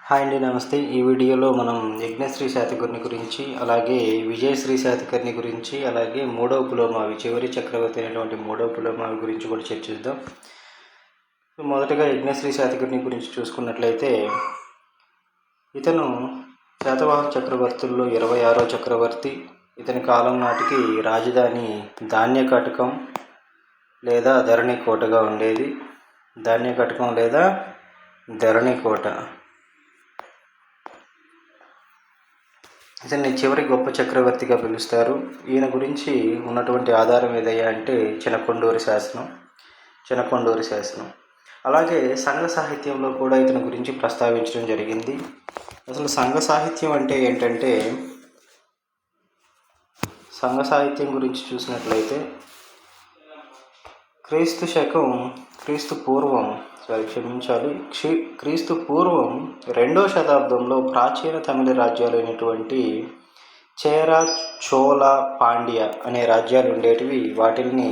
Hi అండి, నమస్తే. ఈ వీడియోలో మనం యజ్ఞశ్రీ శాతకర్ణి గురించి, అలాగే విజయశ్రీ శాతకర్ణి గురించి, అలాగే మూడవ పులోమావి, చివరి చక్రవర్తి అయినటువంటి మూడవ పులోమావి గురించి కూడా చర్చిద్దాం. మొదటగా యజ్ఞశ్రీ శాతకర్ణి గురించి చూసుకున్నట్లయితే, ఇతను శాతవాహన చక్రవర్తుల్లో 26వ చక్రవర్తి. ఇతని కాలం నాటికి రాజధాని ధాన్యకటకం లేదా ధరణికోటగా ఉండేది. ధాన్యకటకం లేదా ధరణికోట. ఇతన్ని చివరి గొప్ప చక్రవర్తిగా పిలుస్తారు. ఈయన గురించి ఉన్నటువంటి ఆధారం ఏదయ్యా అంటే చినకొండూరి శాసనం. అలాగే సంఘ సాహిత్యంలో కూడా ఇతని గురించి ప్రస్తావించడం జరిగింది. అసలు సంఘ సాహిత్యం అంటే ఏంటంటే, సంఘ సాహిత్యం గురించి చూసినట్లయితే క్రీస్తు పూర్వం 2వ శతాబ్దంలో ప్రాచీన తమిళ రాజ్యాలైనటువంటి చేర, చోళ, పాండ్య అనే రాజ్యాలు ఉండేటివి. వాటిని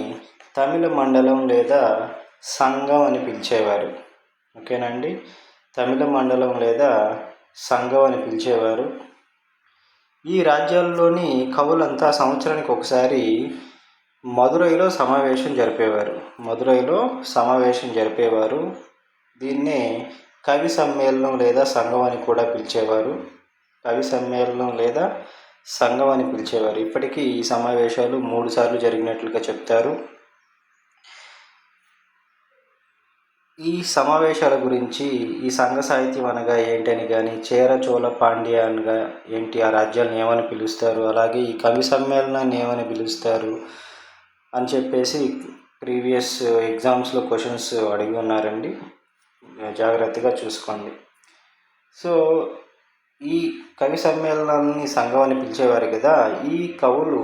తమిళ మండలం లేదా సంఘం అని పిలిచేవారు. ఓకేనండి, తమిళ మండలం లేదా సంఘం అని పిలిచేవారు. ఈ రాజ్యాల్లోని కవులంతా సంవత్సరానికి ఒకసారి మదురైలో సమావేశం జరిపేవారు. దీన్నే కవి సమ్మేళనం లేదా సంఘం అని కూడా పిలిచేవారు. ఇప్పటికీ ఈ సమావేశాలు 3 సార్లు జరిగినట్లుగా చెప్తారు. ఈ సమావేశాల గురించి, ఈ సంఘ సాహిత్యం అనగా ఏంటని కానీ, చేర, చోళ, పాండ్య అనగా ఏంటి, ఆ రాజ్యాలను ఏమని పిలుస్తారు, అలాగే ఈ కవి సమ్మేళనాన్ని ఏమని పిలుస్తారు అని చెప్పేసి ప్రీవియస్ ఎగ్జామ్స్లో క్వశ్చన్స్ అడిగి ఉన్నారండి. జాగ్రత్తగా చూసుకోండి. సో ఈ కవి సమ్మేళనాన్ని సంఘం అని పిలిచేవారు కదా. ఈ కవులు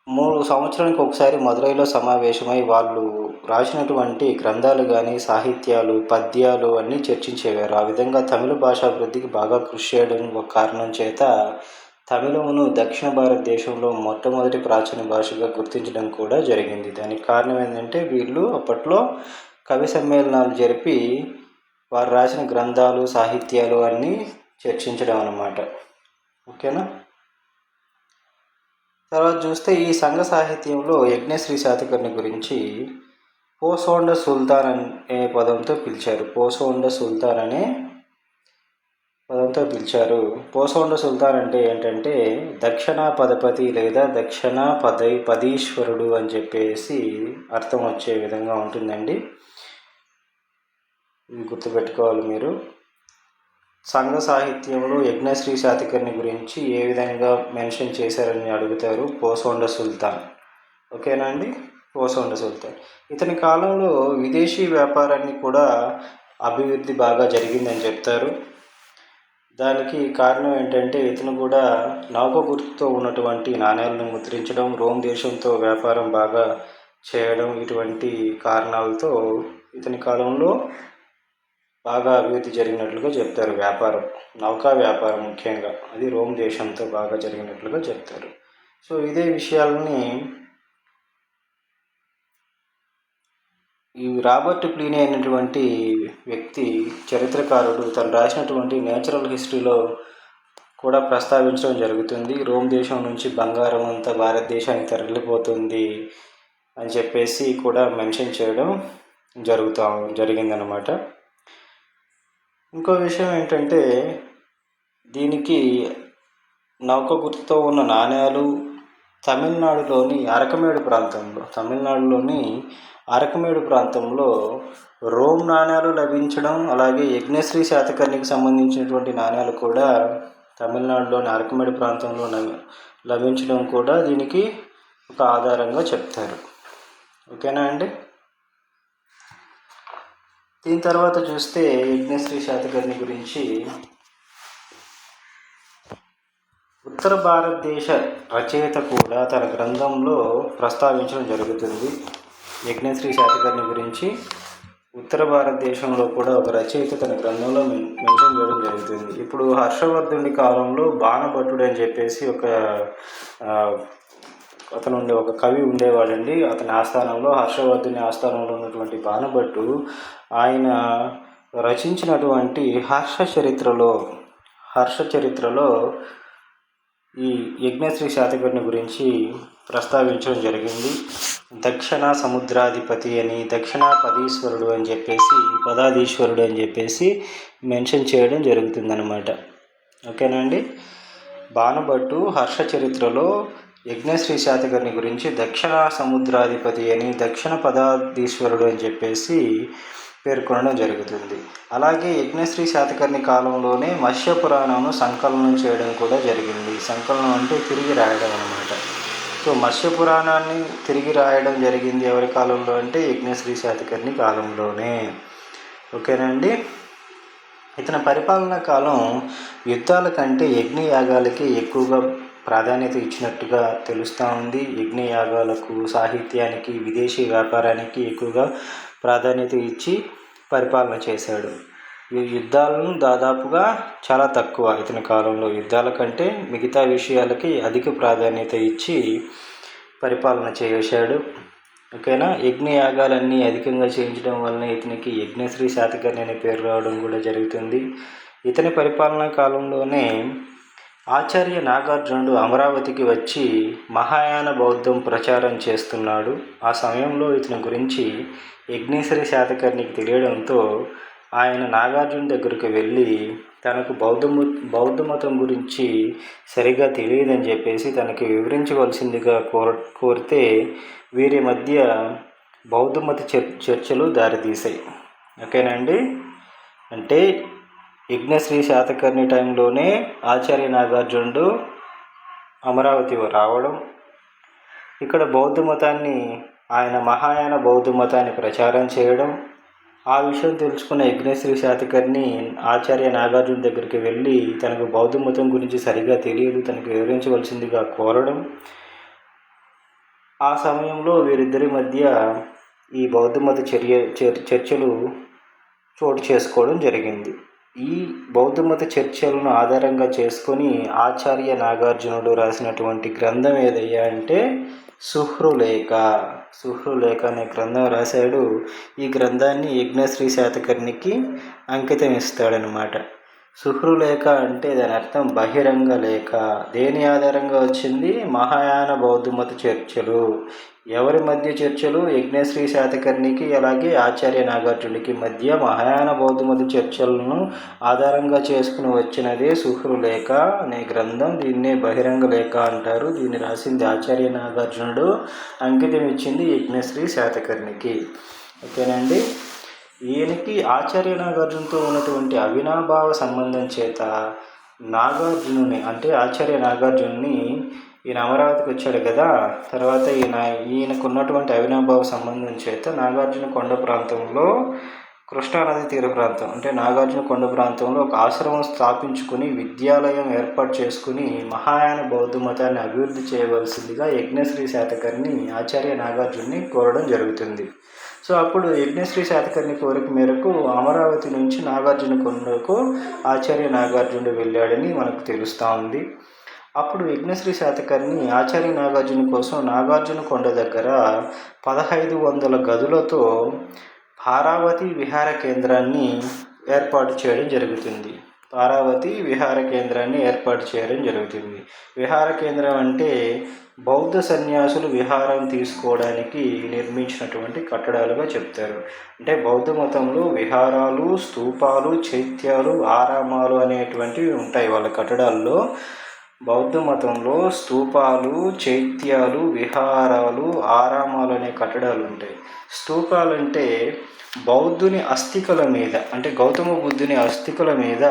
3 సంవత్సరానికి ఒకసారి మదురైలో సమావేశమై వాళ్ళు రాసినటువంటి గ్రంథాలు కానీ, సాహిత్యాలు, పద్యాలు అన్నీ చర్చించేవారు. ఆ విధంగా తమిళ భాషాభివృద్ధికి బాగా కృషి చేయడం ఒక కారణం చేత తమిళమును దక్షిణ భారతదేశంలో మొట్టమొదటి ప్రాచీన భాషగా గుర్తించడం కూడా జరిగింది. దానికి కారణం ఏంటంటే, వీళ్ళు అప్పట్లో కవి సమ్మేళనాలు జరిపి వారు రాసిన గ్రంథాలు, సాహిత్యాలు అన్నీ చర్చించడం అన్నమాట. ఓకేనా. తర్వాత చూస్తే ఈ సంఘ సాహిత్యంలో యజ్ఞశ్రీ శాతకర్ణి గురించి పోసోండ సుల్తాన్ అనే పదంతో పిలిచారు. పోసోండ సుల్తాన్ అంటే ఏంటంటే దక్షిణాపధపతి లేదా పదీశ్వరుడు అని చెప్పేసి అర్థం వచ్చే విధంగా ఉంటుందండి. ఇది గుర్తుపెట్టుకోవాలి మీరు. సంఘ సాహిత్యంలో యజ్ఞశ్రీ శాతకర్ణి గురించి ఏ విధంగా మెన్షన్ చేశారని అడుగుతారు. పోసోండ సుల్తాన్. ఓకేనా అండి, పోసోండ సుల్తాన్. ఇతని కాలంలో విదేశీ వ్యాపారాన్ని కూడా అభివృద్ధి బాగా జరిగిందని చెప్తారు. దానికి కారణం ఏంటంటే, ఇతను కూడా నౌక గుర్తుతో ఉన్నటువంటి నాణ్యాలను ముద్రించడం, రోమ్ దేశంతో వ్యాపారం బాగా చేయడం, ఇటువంటి కారణాలతో ఇతని కాలంలో బాగా అభివృద్ధి జరిగినట్లుగా చెప్తారు. నౌకా వ్యాపారం ముఖ్యంగా, అది రోమ్ దేశంతో బాగా జరిగినట్లుగా చెప్తారు. సో ఇదే విషయాలని ఈ రాబర్ట్ ప్లీనీ అయినటువంటి వ్యక్తి, చరిత్రకారుడు, తను రాసినటువంటి నేచురల్ హిస్టరీలో కూడా ప్రస్తావించడం జరుగుతుంది. రోమ్ దేశం నుంచి బంగారం అంతా భారతదేశానికి తరలిపోతుంది అని చెప్పేసి కూడా మెన్షన్ చేయడం జరిగిందనమాట. ఇంకో విషయం ఏంటంటే, దీనికి నౌక గుర్తుతో ఉన్న నాణ్యాలు తమిళనాడులోని అరకమేడు ప్రాంతంలో రోమ్ నాణ్యాలు లభించడం, అలాగే యజ్ఞశ్రీ శాతకర్ణికి సంబంధించినటువంటి నాణ్యాలు కూడా తమిళనాడులోని అరకమేడు ప్రాంతంలో లభించడం కూడా దీనికి ఒక ఆధారంగా చెప్తారు. ఓకేనా అండి. దీని తర్వాత చూస్తే యజ్ఞశ్రీ శాతకర్ణి గురించి ఉత్తర భారతదేశ రచయిత కూడా తన గ్రంథంలో ప్రస్తావించడం జరుగుతుంది. యజ్ఞశ్రీ శాతకర్ణి గురించి ఉత్తర భారతదేశంలో కూడా ఒక రచయిత తన గ్రంథంలో మెన్షన్ చేయడం జరుగుతుంది. ఇప్పుడు హర్షవర్ధుని కాలంలో బాణభట్టుడు అని చెప్పేసి ఒక కవి ఉండేవాడండి. అతని ఆస్థానంలో, హర్షవర్ధుని ఆస్థానంలో ఉన్నటువంటి బాణభట్టు, ఆయన రచించినటువంటి హర్ష చరిత్రలో ఈ యజ్ఞశ్రీ శాతకర్ణి గురించి ప్రస్తావించడం జరిగింది. దక్షిణ సముద్రాధిపతి అని, దక్షిణ పదీశ్వరుడు అని చెప్పేసి, పదాధీశ్వరుడు అని చెప్పేసి మెన్షన్ చేయడం జరుగుతుందన్నమాట. ఓకేనండి. బాణభట్టు హర్ష చరిత్రలో యజ్ఞశ్రీ శాతకర్ణి గురించి దక్షిణ సముద్రాధిపతి అని, దక్షిణ పదాధీశ్వరుడు అని చెప్పేసి పేర్కొనడం జరుగుతుంది. అలాగే యజ్ఞశ్రీ శాతకర్ణి కాలంలోనే మత్స్య పురాణంను సంకలనం చేయడం కూడా జరిగింది. సంకలనం అంటే తిరిగి రాయడం అన్నమాట. సో మత్స్య పురాణాన్ని తిరిగి రాయడం జరిగింది ఎవరి కాలంలో అంటే యజ్ఞశ్రీ శాతకర్ణి కాలంలోనే. ఓకేనండి. ఇతని పరిపాలనా కాలం యుద్ధాల కంటే యజ్ఞయాగాలకి ఎక్కువగా ప్రాధాన్యత ఇచ్చినట్టుగా తెలుస్తూ ఉంది. యజ్ఞయాగాలకు, సాహిత్యానికి, విదేశీ వ్యాపారానికి ఎక్కువగా ప్రాధాన్యత ఇచ్చి పరిపాలన చేశాడు. ఈ యుద్ధాలను దాదాపుగా చాలా తక్కువ ఇతని కాలంలో. యుద్ధాల కంటే మిగతా విషయాలకి అధిక ప్రాధాన్యత ఇచ్చి పరిపాలన చేశాడు. ఓకేనా. యజ్ఞయాగాలన్నీ అధికంగా చేయించడం వలన ఇతనికి యజ్ఞశ్రీ శాతకర్ణి అనే పేరు రావడం కూడా జరుగుతుంది. ఇతని పరిపాలనా కాలంలోనే ఆచార్య నాగార్జునుడు అమరావతికి వచ్చి మహాయాన బౌద్ధం ప్రచారం చేస్తున్నాడు. ఆ సమయంలో ఇతని గురించి యజ్ఞశ్రీ శాతకర్ణికి తెలియడంతో ఆయన నాగార్జున దగ్గరకు వెళ్ళి తనకు బౌద్ధ మతం గురించి సరిగా తెలియదని చెప్పేసి తనకి వివరించవలసిందిగా కోరితే వీరి మధ్య బౌద్ధ మత చర్చలు దారితీశాయి. ఓకేనండి. అంటే యజ్ఞశ్రీ శాతకర్ణి టైంలోనే ఆచార్య నాగార్జునుడు అమరావతి రావడం, ఇక్కడ బౌద్ధ మతాన్ని, ఆయన మహాయాన బౌద్ధ మతాన్ని ప్రచారం చేయడం, ఆ విషయం తెలుసుకున్న యజ్ఞశ్రీ శాతకర్ణి ఆచార్య నాగార్జున దగ్గరికి వెళ్ళి తనకు బౌద్ధ మతం గురించి సరిగా తెలియదు, తనకు వివరించవలసిందిగా కోరడం, ఆ సమయంలో వీరిద్దరి మధ్య ఈ బౌద్ధ మత చర్చలు చోటు చేసుకోవడం జరిగింది. ఈ బౌద్ధ మత చర్చలను ఆధారంగా చేసుకొని ఆచార్య నాగార్జునుడు రాసినటువంటి గ్రంథం ఏదయ్యా అంటే సుహృలేఖ అనే గ్రంథం రాశాడు. ఈ గ్రంథాన్ని యజ్ఞశ్రీ శాతకర్ణికి అంకితం ఇస్తాడనమాట. సుహృలేఖ అంటే దాని అర్థం బహిరంగ లేఖ. దేని ఆధారంగా వచ్చింది? మహాయాన బౌద్ధ మత చర్చలు. ఎవరి మధ్య చర్చలు? యజ్ఞశ్రీ శాతకర్ణికి అలాగే ఆచార్య నాగార్జునుడికి మధ్య మహాయాన బౌద్ధ మత చర్చలను ఆధారంగా చేసుకుని వచ్చినదే సుహృలేఖ అనే గ్రంథం. దీన్నే బహిరంగ లేఖ అంటారు. దీన్ని రాసింది ఆచార్య నాగార్జునుడు, అంకితం ఇచ్చింది యజ్ఞశ్రీ శాతకర్ణికి. ఓకేనండి. ఈయనకి ఆచార్య నాగార్జునతో ఉన్నటువంటి అవినాభావ సంబంధం చేత నాగార్జునుని అంటే ఆచార్య నాగార్జునుని ఈయన అమరావతికి వచ్చాడు కదా, తర్వాత ఈయనకు ఉన్నటువంటి అవినాభావ సంబంధం చేత నాగార్జున కొండ ప్రాంతంలో, కృష్ణానది తీర ప్రాంతం అంటే నాగార్జున కొండ ప్రాంతంలో ఒక ఆశ్రమం స్థాపించుకుని విద్యాలయం ఏర్పాటు చేసుకుని మహాయాన బౌద్ధ మతాన్ని అభివృద్ధి చేయవలసిందిగా యజ్ఞశ్రీ శాతకర్ణి ఆచార్య నాగార్జున్ని కోరడం జరుగుతుంది. సో అప్పుడు యజ్ఞశ్రీ శాతకర్ణి కోరిక మేరకు అమరావతి నుంచి నాగార్జున కొండకు ఆచార్య నాగార్జునుడు వెళ్ళాడని మనకు తెలుస్తూ ఉంది. అప్పుడు యజ్ఞశ్రీ శాతకర్ణి ఆచార్య నాగార్జున కోసం నాగార్జున కొండ దగ్గర 1500 గదులతో పారావతి విహార కేంద్రాన్ని ఏర్పాటు చేయడం జరుగుతుంది. విహార కేంద్రం అంటే బౌద్ధ సన్యాసులు విహారం తీసుకోవడానికి నిర్మించినటువంటి కట్టడాలుగా చెప్తారు. అంటే బౌద్ధ మతంలో విహారాలు, స్తూపాలు, చైత్యాలు, ఆరామాలు అనేటువంటివి ఉంటాయి వాళ్ళ కట్టడాల్లో. బౌద్ధ మతంలో స్తూపాలు, చైత్యాలు, విహారాలు, ఆరామాలు అనే కట్టడాలు ఉంటాయి. స్తూపాలు అంటే బౌద్ధుని అస్థికల మీద, అంటే గౌతమ బుద్ధుని అస్థికల మీద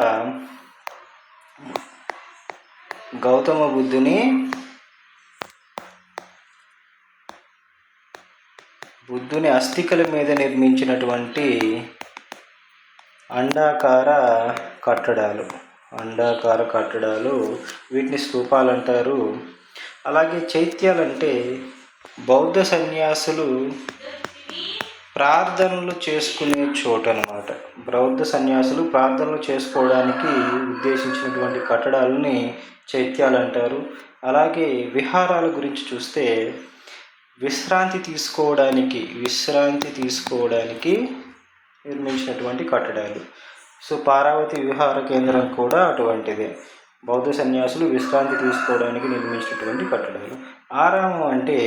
బుద్ధుని అస్థికల మీద నిర్మించినటువంటి అండాకార కట్టడాలు, వీటిని స్తూపాలు అంటారు. అలాగే చైత్యాలంటే బౌద్ధ సన్యాసులు ప్రార్థనలు చేసుకునే చోటు అన్నమాట. బౌద్ధ సన్యాసులు ప్రార్థనలు చేసుకోవడానికి ఉద్దేశించినటువంటి కట్టడాలని చైత్యాలు అంటారు. అలాగే విహారాల గురించి చూస్తే విశ్రాంతి తీసుకోవడానికి నిర్మించినటువంటి కట్టడాలు. సో పారావతి విహార కేంద్రం కూడా అటువంటిదే, బౌద్ధ సన్యాసులు విశ్రాంతి తీసుకోవడానికి నిర్మించినటువంటి కట్టడాలు. ఆరామం అంటే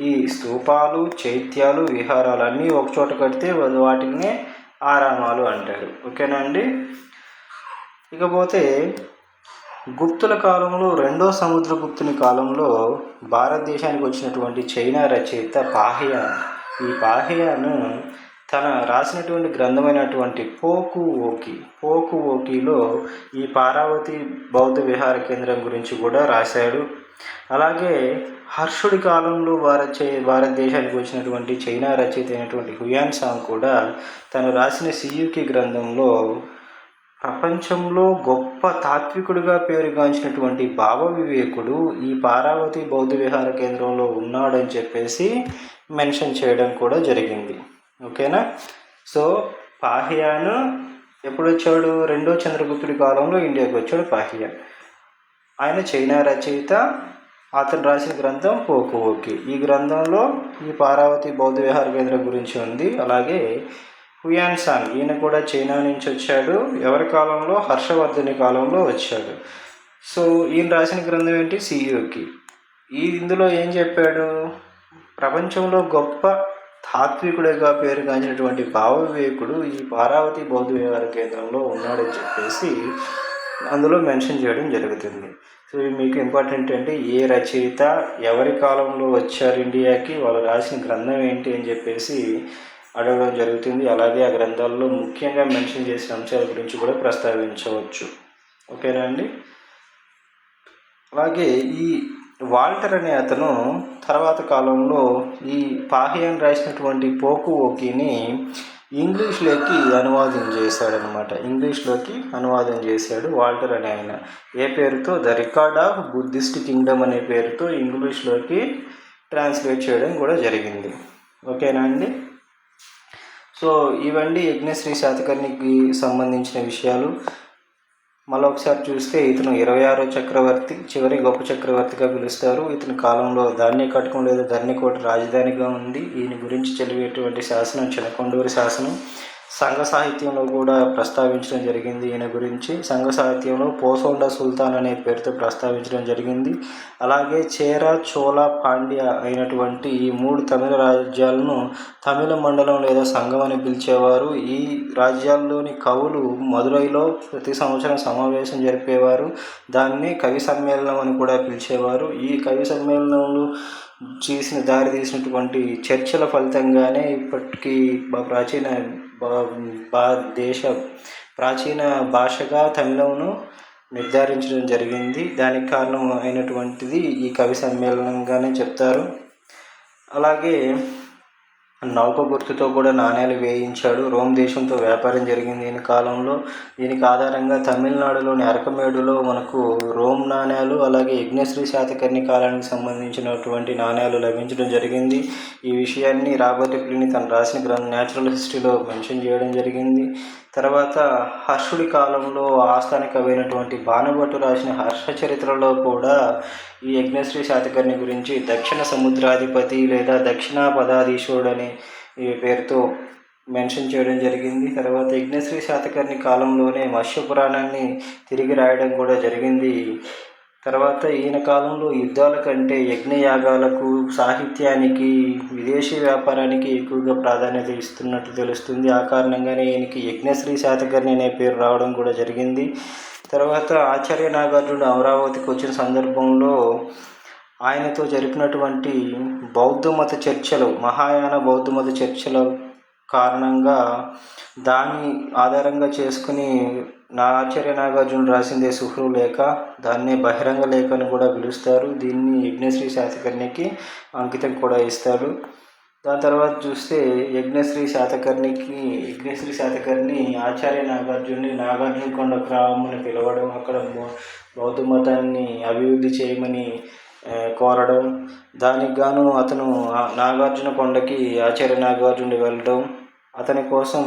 ఈ స్తూపాలు, చైత్యాలు, విహారాలు అన్నీ ఒకచోట కడితే వాటినే ఆరామాలు అంటారు. ఓకేనా అండి. ఇకపోతే గుప్తుల కాలంలో, రెండో సముద్రగుప్తుని కాలంలో భారతదేశానికి వచ్చినటువంటి చైనా రచయిత పాహియాన్, ఈ పాహియాన్ తన రాసినటువంటి గ్రంథమైనటువంటి పోకు ఓకిలో ఈ పారావతి బౌద్ధ విహార కేంద్రం గురించి కూడా రాశాడు. అలాగే హర్షుడి కాలంలో భారతదేశానికి వచ్చినటువంటి చైనా రచయిత అయినటువంటి హుయాన్ సాంగ్ కూడా తను రాసిన సియుకి గ్రంథంలో ప్రపంచంలో గొప్ప తాత్వికుడిగా పేరుగాంచినటువంటి భావ వివేకుడు ఈ పారావతి బౌద్ధ విహార కేంద్రంలో ఉన్నాడని చెప్పేసి మెన్షన్ చేయడం కూడా జరిగింది. ఓకేనా. సో పాహియాన్ ఎప్పుడు వచ్చాడు? రెండో చంద్రగుప్తుడి కాలంలో ఇండియాకి వచ్చాడు పాహియాన్. ఆయన చైనా రచయిత. అతను రాసిన గ్రంథం పోకు ఓకి. ఈ గ్రంథంలో ఈ పారావతి బౌద్ధ విహార కేంద్రం గురించి ఉంది. అలాగే హుయాన్ సాంగ్, ఈయన కూడా చైనా నుంచి వచ్చాడు. ఎవరి కాలంలో? హర్షవర్ధని కాలంలో వచ్చాడు. సో ఈయన రాసిన గ్రంథం ఏంటి? సియుకి. ఇందులో ఏం చెప్పాడు? ప్రపంచంలో గొప్ప తాత్వికుడిగా పేరుగాంచినటువంటి భావ వివేకుడు ఈ పారావతి బౌద్ధ విహార కేంద్రంలో ఉన్నాడని చెప్పేసి అందులో మెన్షన్ చేయడం జరుగుతుంది. సో మీకు ఇంపార్టెంట్ అంటే ఏ రచయిత ఎవరి కాలంలో వచ్చారు ఇండియాకి, వాళ్ళు రాసిన గ్రంథం ఏంటి అని చెప్పేసి అడగడం జరుగుతుంది. అలాగే ఆ గ్రంథాల్లో ముఖ్యంగా మెన్షన్ చేసిన అంశాల గురించి కూడా ప్రస్తావించవచ్చు. ఓకేనా అండి. అలాగే ఈ వాల్టర్ అనే అతను తర్వాత కాలంలో ఈ పాహియాన్ రాసినటువంటి పోకు ఓకిని ఇంగ్లీష్లోకి అనువాదం చేశాడనమాట. ఇంగ్లీష్లోకి అనువాదం చేశాడు వాల్టర్ అనే ఆయన. ఏ పేరుతో? The record of Buddhist Kingdom అనే పేరుతో ఇంగ్లీష్లోకి ట్రాన్స్లేట్ చేయడం కూడా జరిగింది. ఓకేనా అండి. సో ఇవన్నీ యజ్ఞశ్రీ శాతకర్ణికి సంబంధించిన విషయాలు. మళ్ళీ ఒకసారి చూస్తే ఇతను 26వ చక్రవర్తి, చివరి గొప్ప చక్రవర్తిగా పిలుస్తారు. ఇతని కాలంలో ధాన్యకటకం లేదా ధరణికోట రాజధానిగా ఉంది. ఈయన గురించి చదివేటువంటి శాసనం చినకొండూరి శాసనం. సంఘ సాహిత్యంలో కూడా ప్రస్తావించడం జరిగింది ఈయన గురించి. సంఘ సాహిత్యంలో పోసొండ సుల్తాన్ అనే పేరుతో ప్రస్తావించడం జరిగింది. అలాగే చేర, చోళ, పాండ్య అయినటువంటి ఈ 3 తమిళ రాజ్యాలను తమిళ మండలం లేదా సంఘం అని పిలిచేవారు. ఈ రాజ్యాల్లోని కవులు మదురైలో ప్రతి సంవత్సరం సమావేశం జరిపేవారు. దాన్ని కవి సమ్మేళనం అని కూడా పిలిచేవారు. ఈ కవి సమ్మేళనంలో దారి తీసినటువంటి చర్చల ఫలితంగానే ఇప్పటికీ ప్రాచీన భాషగా తమిళంను నిర్ధారించడం జరిగింది. దానికి కారణం అయినటువంటిది ఈ కవి సమ్మేళనంగానే చెప్తారు. అలాగే నౌక గుర్తుతో కూడా నాణ్యాలు వేయించాడు. రోమ్ దేశంతో వ్యాపారం జరిగింది ఈయన కాలంలో. దీనికి ఆధారంగా తమిళనాడులోని అరకమేడులో మనకు రోమ్ నాణ్యాలు, అలాగే యజ్ఞశ్రీ శాతకర్ణి కాలానికి సంబంధించినటువంటి నాణ్యాలు లభించడం జరిగింది. ఈ విషయాన్ని రాబర్ట్ ప్లినీ తను రాసిన గ్రంథం న్యాచురల్ హిస్టరీలో మెన్షన్ చేయడం జరిగింది. తర్వాత హర్షుడి కాలంలో ఆస్థానికమైనటువంటి బాణభట్టు రాసిన హర్ష చరిత్రలో కూడా ఈ యజ్ఞశ్రీ శాతకర్ణి గురించి దక్షిణ సముద్రాధిపతి లేదా దక్షిణ పదాధీశుడు అనే ఈ పేరుతో మెన్షన్ చేయడం జరిగింది. తర్వాత యజ్ఞశ్రీ శాతకర్ణి కాలంలోనే మత్స్యపురాణాన్ని తిరిగి రాయడం కూడా జరిగింది. తర్వాత ఈయన కాలంలో యుద్ధాల కంటే యజ్ఞయాగాలకు, సాహిత్యానికి, విదేశీ వ్యాపారానికి ఎక్కువగా ప్రాధాన్యత ఇస్తున్నట్లు తెలుస్తుంది. ఆ కారణంగానే ఈయనకి యజ్ఞశ్రీ శాతకర్ణి అనే పేరు రావడం కూడా జరిగింది. తర్వాత ఆచార్య నాగార్జునుడు అమరావతికి వచ్చిన సందర్భంలో ఆయనతో జరిపినటువంటి బౌద్ధమత చర్చలు, మహాయాన బౌద్ధమత చర్చల కారణంగా దాన్ని ఆధారంగా చేసుకుని ఆచార్య నాగార్జునుడు రాసిందే సుహృ లేఖ, దాన్నే బహిరంగ లేఖ అని కూడా పిలుస్తారు. దీన్ని యజ్ఞశ్రీ శాతకర్ణికి అంకితం కూడా ఇస్తారు. దాని తర్వాత చూస్తే యజ్ఞశ్రీ శాతకర్ణి ఆచార్య నాగార్జున్ని నాగార్జున కొండ గ్రామం పిలవడం, అక్కడ బౌద్ధ మతాన్ని అభివృద్ధి చేయమని కోరడం, దానికి గాను అతను నాగార్జున కొండకి ఆచార్య నాగార్జునుడు వెళ్ళడం, అతని కోసం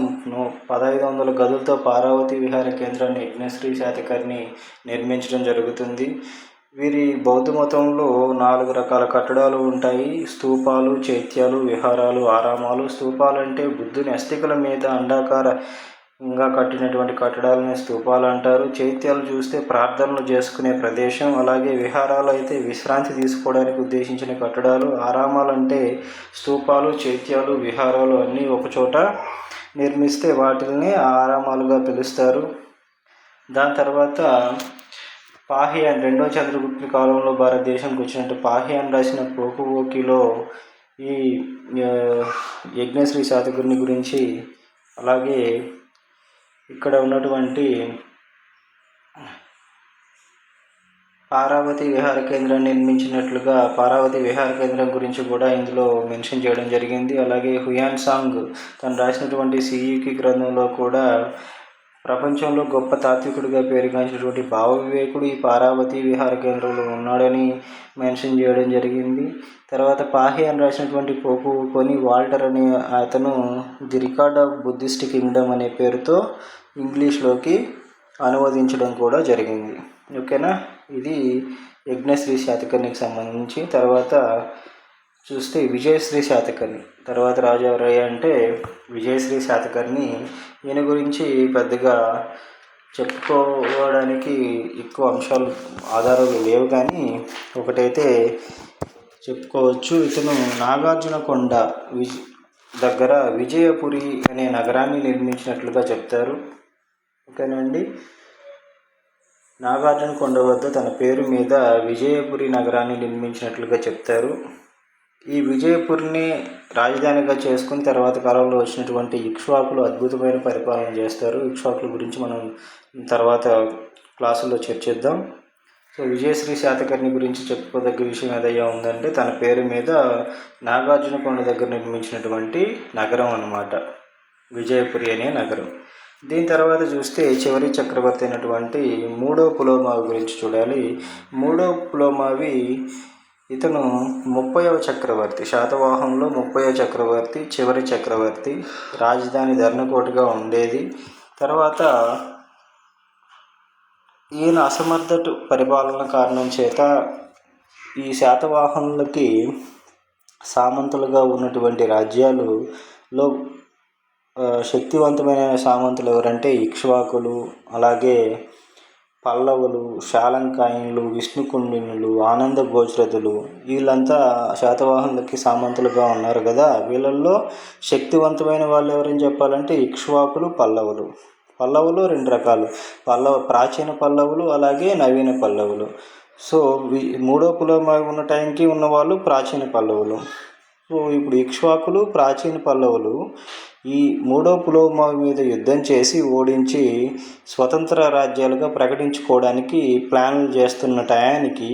1500 గదులతో పారావతి విహార కేంద్రాన్ని యజ్ఞశ్రీ శాతకర్ణి నిర్మించడం జరుగుతుంది. వీరి బౌద్ధ మతంలో 4 రకాల కట్టడాలు ఉంటాయి. స్తూపాలు, చైత్యాలు, విహారాలు, ఆరామాలు. స్తూపాలు అంటే బుద్ధుని అస్థికల మీద అండాకారంగా కట్టినటువంటి కట్టడాలని స్తూపాలు అంటారు. చైత్యాలు చూస్తే ప్రార్థనలు చేసుకునే ప్రదేశం. అలాగే విహారాలు అయితే విశ్రాంతి తీసుకోవడానికి ఉద్దేశించిన కట్టడాలు. ఆరామాలు అంటే స్తూపాలు, చైత్యాలు, విహారాలు అన్నీ ఒకచోట నిర్మిస్తే వాటిని ఆరామాలుగా పిలుస్తారు. దాని తర్వాత పాహియన్, రెండవ చంద్రగుప్తుని కాలంలో భారతదేశానికి వచ్చినట్టు పాహియన్ రాసిన పోకువోకిలో ఈ యజ్ఞశ్రీ శాతకర్ణి గురించి, అలాగే ఇక్కడ ఉన్నటువంటి పారావతి విహార కేంద్రాన్ని నిర్మించినట్లుగా పారావతి విహార కేంద్రం గురించి కూడా ఇందులో మెన్షన్ చేయడం జరిగింది. అలాగే హుయాన్ సాంగ్ తను రాసినటువంటి సిఈకి గ్రంథంలో కూడా ప్రపంచంలో గొప్ప తాత్వికుడిగా పేరుగాంచినటువంటి భావ వివేకుడు ఈ పారావతి విహార కేంద్రంలో ఉన్నాడని మెన్షన్ చేయడం జరిగింది. తర్వాత పాహియన్ రాసినటువంటి పోకువోకిని వాల్టర్ అనే అతను the record of Buddhist Kingdom అనే పేరుతో ఇంగ్లీష్లోకి అనువదించడం కూడా జరిగింది. ఓకేనా, ఇది యజ్ఞశ్రీ శాతకర్ణికి సంబంధించి. తర్వాత చూస్తే విజయశ్రీ శాతకర్ణి తర్వాత రాజు ఎవరయ్యా అంటే విజయశ్రీ శాతకర్ణి. ఈయన గురించి పెద్దగా చెప్పుకోవడానికి ఎక్కువ అంశాలు ఆధారాలు లేవు, కానీ ఒకటైతే చెప్పుకోవచ్చు. ఇతను నాగార్జునకొండ దగ్గర విజయపురి అనే నగరాన్ని నిర్మించినట్లుగా చెప్తారు. ఓకేనండి, నాగార్జునకొండ వద్ద తన పేరు మీద విజయపురి నగరాన్ని నిర్మించినట్లుగా చెప్తారు. ఈ విజయపురిని రాజధానిగా చేసుకుని తర్వాత కాలంలో వచ్చినటువంటి ఇక్ష్వాకులు అద్భుతమైన పరిపాలన చేస్తారు. ఇక్ష్వాకుల గురించి మనం తర్వాత క్లాసుల్లో చర్చిద్దాం. సో విజయశ్రీ శాతకర్ణి గురించి చెప్పుకోదగ్గ విషయం ఏదయ్యా ఉందంటే తన పేరు మీద నాగార్జునకొండ దగ్గర నిర్మించినటువంటి నగరం అన్నమాట విజయపురి అనే నగరం. దీని తర్వాత చూస్తే చివరి చక్రవర్తి అయినటువంటి మూడో పులోమావి గురించి చూడాలి. మూడో పులోమావి ఇతను 30వ చక్రవర్తి, శాతవాహనంలో 30వ చక్రవర్తి, చివరి చక్రవర్తి. రాజధాని ధర్మకోటగా ఉండేది. తర్వాత ఈయన అసమర్థత పరిపాలన కారణం చేత ఈ శాతవాహనులకి సామంతులుగా ఉన్నటువంటి రాజ్యాలలో శక్తివంతమైన సామంతులు ఎవరంటే ఇక్ష్వాకులు, అలాగే పల్లవులు, శాలంకాయనులు, విష్ణుకుండినులు, ఆనంద గోచరతులు. వీళ్ళంతా శాతవాహనులకి సామంతులుగా ఉన్నారు కదా. వీళ్ళల్లో శక్తివంతమైన వాళ్ళు ఎవరని చెప్పాలంటే ఇక్ష్వాకులు, పల్లవులు. పల్లవులు 2 రకాలు, ప్రాచీన పల్లవులు, అలాగే నవీన పల్లవులు. సో మూడో పులోమావి ఉన్న టైంకి ఉన్నవాళ్ళు ప్రాచీన పల్లవులు. సో ఇప్పుడు ఇక్ష్వాకులు, ప్రాచీన పల్లవులు ఈ మూడో పులోమావి మీద యుద్ధం చేసి ఓడించి స్వతంత్ర రాజ్యాలుగా ప్రకటించుకోవడానికి ప్లాన్లు చేస్తున్న టయానికి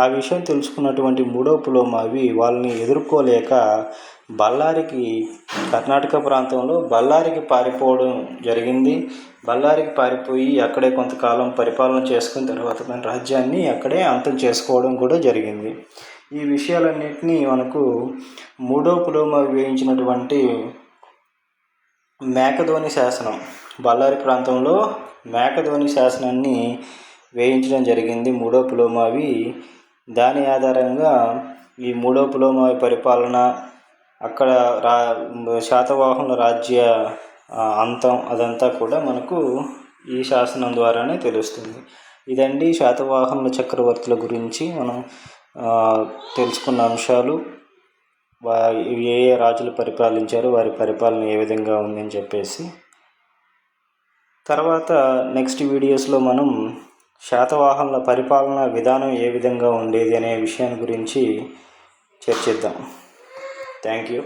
ఆ విషయం తెలుసుకున్నటువంటి మూడో పులోమావి వాళ్ళని ఎదుర్కోలేక బళ్ళారికి, కర్ణాటక ప్రాంతంలో బళ్ళారికి పారిపోవడం జరిగింది. బళ్ళారికి పారిపోయి అక్కడే కొంతకాలం పరిపాలన చేసుకున్న తర్వాత తన రాజ్యాన్ని అక్కడే అంతం చేసుకోవడం కూడా జరిగింది. ఈ విషయాలన్నింటినీ మనకు మూడో పులోమావి వేయించినటువంటి మేకధోని శాసనం, బళ్ళారి ప్రాంతంలో మేకధోని శాసనాన్ని వేయించడం జరిగింది మూడో పులోమావి. దాని ఆధారంగా ఈ మూడో పులోమావి పరిపాలన, అక్కడ శాతవాహనుల రాజ్య అంతం అదంతా కూడా మనకు ఈ శాసనం ద్వారానే తెలుస్తుంది. ఇదండి శాతవాహనుల చక్రవర్తుల గురించి మనం తెలుసుకున్న అంశాలు. ఏ ఏ రాజులు పరిపాలించారు, వారి పరిపాలన ఏ విధంగా ఉందని చెప్పేసి. తర్వాత నెక్స్ట్ వీడియోస్లో మనం శాతవాహనుల పరిపాలన విధానం ఏ విధంగా ఉండేది అనే విషయాన్ని గురించి చర్చిద్దాం. Thank you.